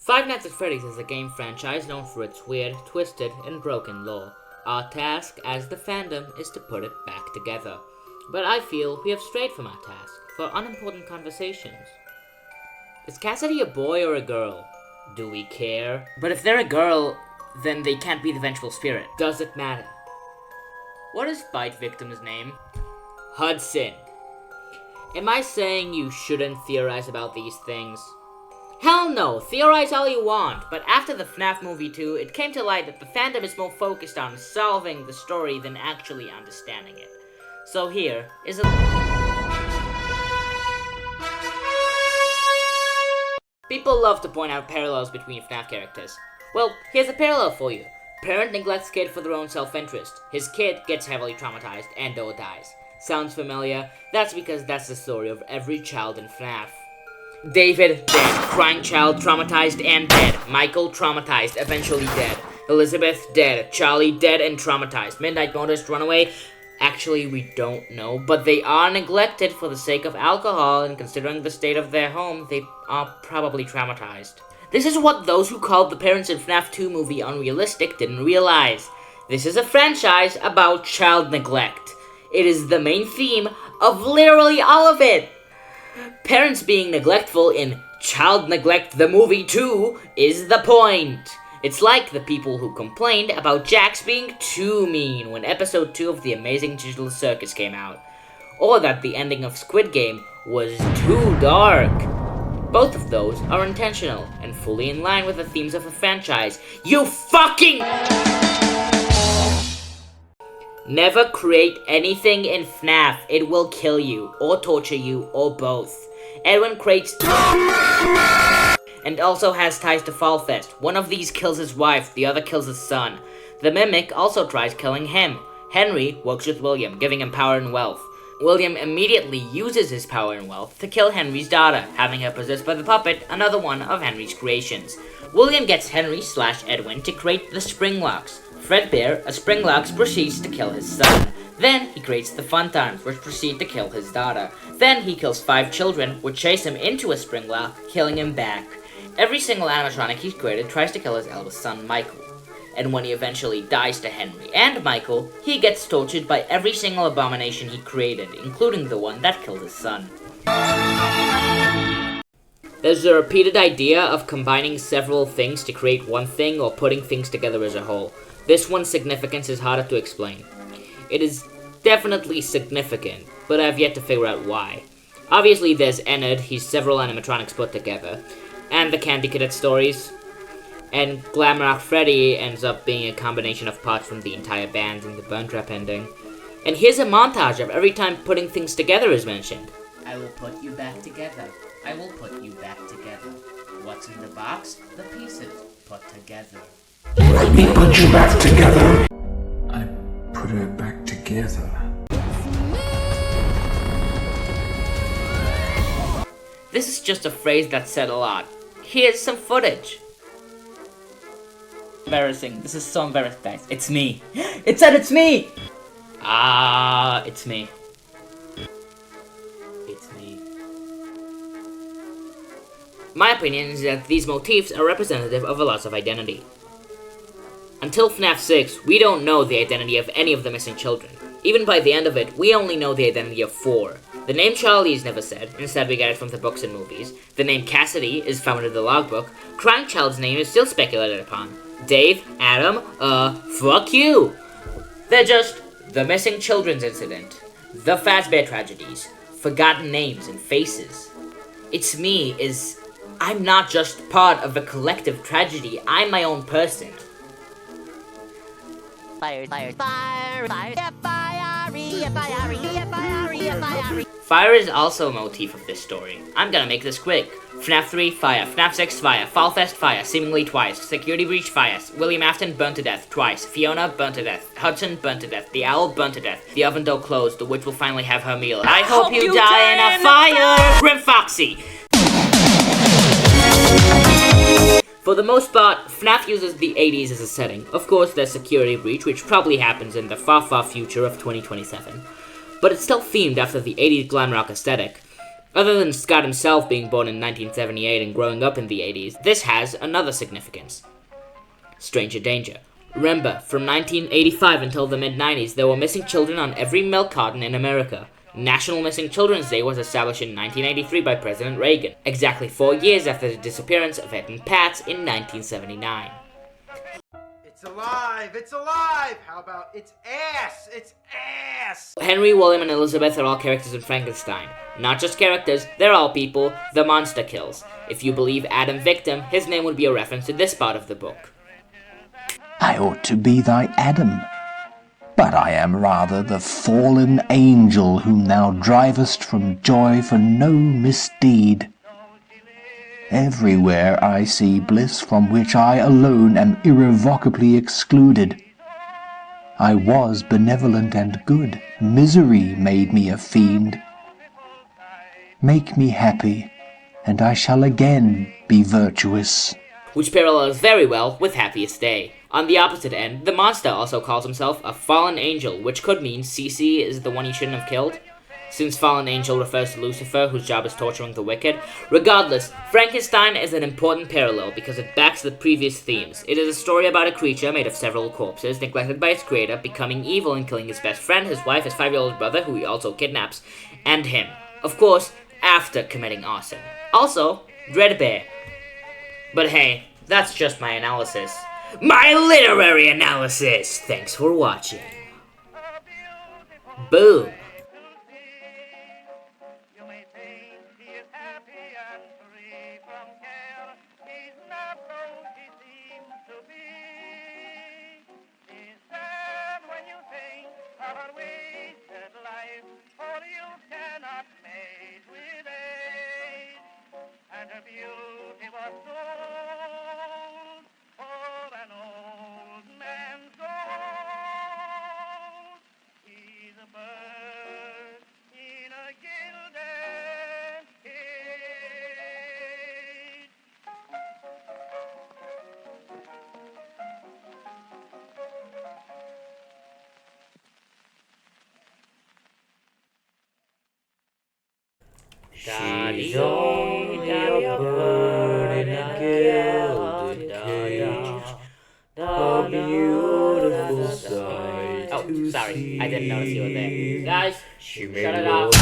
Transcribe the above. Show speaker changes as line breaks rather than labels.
Five Nights at Freddy's is a game franchise known for its weird, twisted, and broken lore. Our task as the fandom is to put it back together. But I feel we have strayed from our task for unimportant conversations. Is Cassidy a boy or a girl? Do we care? But if they're a girl, then they can't be the vengeful spirit. Does it matter? What is Bite Victim's name? Hudson. Am I saying you shouldn't theorize about these things? Hell no, theorize all you want, but after the FNaF movie 2, it came to light that the fandom is more focused on solving the story than actually understanding it. So here is People love to point out parallels between FNaF characters. Well, here's a parallel for you. Parent neglects kid for their own self-interest. His kid gets heavily traumatized and/or dies. Sounds familiar? That's because that's the story of every child in FNaF. David, dead. Crying child, traumatized and dead. Michael, traumatized, eventually dead. Elizabeth, dead. Charlie, dead and traumatized. Midnight Motorist, runaway? Actually, we don't know, but they are neglected for the sake of alcohol, and considering the state of their home, they are probably traumatized. This is what those who called the parents in FNaF 2 movie unrealistic didn't realize. This is a franchise about child neglect. It is the main theme of literally all of it. Parents being neglectful in Child Neglect the Movie 2 is the point. It's like the people who complained about Jax being too mean when episode 2 of The Amazing Digital Circus came out. Or that the ending of Squid Game was too dark. Both of those are intentional and fully in line with the themes of the franchise. You fucking... Never create anything in FNaF. It will kill you, or torture you, or both. Edwin creates... and also has ties to Fall Fest. One of these kills his wife, the other kills his son. The Mimic also tries killing him. Henry works with William, giving him power and wealth. William immediately uses his power and wealth to kill Henry's daughter, having her possessed by the puppet, another one of Henry's creations. William gets Henry/Edwin to create the Springlocks. Fredbear, a Springlock, proceeds to kill his son. Then he creates the Fun Times, which proceed to kill his daughter. Then he kills 5 children, which chase him into a Springlock, killing him back. Every single animatronic he's created tries to kill his eldest son, Michael. And when he eventually dies to Henry and Michael, he gets tortured by every single abomination he created, including the one that killed his son. There's a repeated idea of combining several things to create one thing or putting things together as a whole. This one's significance is harder to explain. It is definitely significant, but I've yet to figure out why. Obviously there's Ennard, he's several animatronics put together, and the Candy Cadet stories, and Glamrock Freddy ends up being a combination of parts from the entire band in the Burn Trap ending. And here's a montage of every time putting things together is mentioned. I will put you back together. I will put you back together. What's in the box? The pieces put together.
Let me put you back together. I put her back together.
This is just a phrase that said a lot. Here's some footage. Embarrassing. This is so embarrassing, guys. It's me. It said it's me! It's me. It's me. My opinion is that these motifs are representative of a loss of identity. Until FNaF 6, we don't know the identity of any of the missing children. Even by the end of it, we only know the identity of 4. The name Charlie is never said, instead we get it from the books and movies. The name Cassidy is found in the logbook. Crying Child's name is still speculated upon. Dave, Adam, fuck you! They're just the missing children's incident, the Fazbear tragedies, forgotten names and faces. It's me I'm not just part of a collective tragedy, I'm my own person. Fire, fire, fire, fire, fire. Fire is also a motif of this story. I'm gonna make this quick. FNaF 3, fire. FNaF 6, fire. Fall Fest, fire. Seemingly twice. Security breach, fire. William Afton, burned to death. Twice. Fiona, burned to death. Hudson, burned to death. The owl, burned to death. The oven door closed. The witch will finally have her meal. I hope you die in a fire! Grim Foxy! For the most part, FNaF uses the 80s as a setting. Of course, there's security breach, which probably happens in the far, far future of 2027. But it's still themed after the 80s glam rock aesthetic. Other than Scott himself being born in 1978 and growing up in the 80s, this has another significance. Stranger danger. Remember, from 1985 until the mid-90s, there were missing children on every milk carton in America. National Missing Children's Day was established in 1983 by President Reagan, exactly 4 years after the disappearance of Ed and Pat in 1979.
It's alive! It's alive! How about its ass? It's ass!
Henry, William, and Elizabeth are all characters in Frankenstein. Not just characters, they're all people the monster kills. If you believe Adam Victim, his name would be a reference to this part of the book.
I ought to be thy Adam, but I am rather the fallen angel whom thou drivest from joy for no misdeed. Everywhere I see bliss from which I alone am irrevocably excluded. I was benevolent and good, misery made me a fiend. Make me happy, and I shall again be virtuous.
Which parallels very well with Happiest Day. On the opposite end, the monster also calls himself a fallen angel, which could mean Cece is the one he shouldn't have killed, since fallen angel refers to Lucifer, whose job is torturing the wicked. Regardless, Frankenstein is an important parallel because it backs the previous themes. It is a story about a creature made of several corpses, neglected by its creator, becoming evil and killing his best friend, his wife, his 5-year-old brother, who he also kidnaps, and him. Of course, after committing arson. Also, Dreadbear. But hey, that's just my analysis. My literary analysis! Thanks for watching. Boom!
And her beauty was sold for an old man's gold. He's a bird in a gilded cage.
She's only a bird in a gilded cage, a beautiful sight. Oh, sorry, I didn't notice you were there. Guys, shut it off.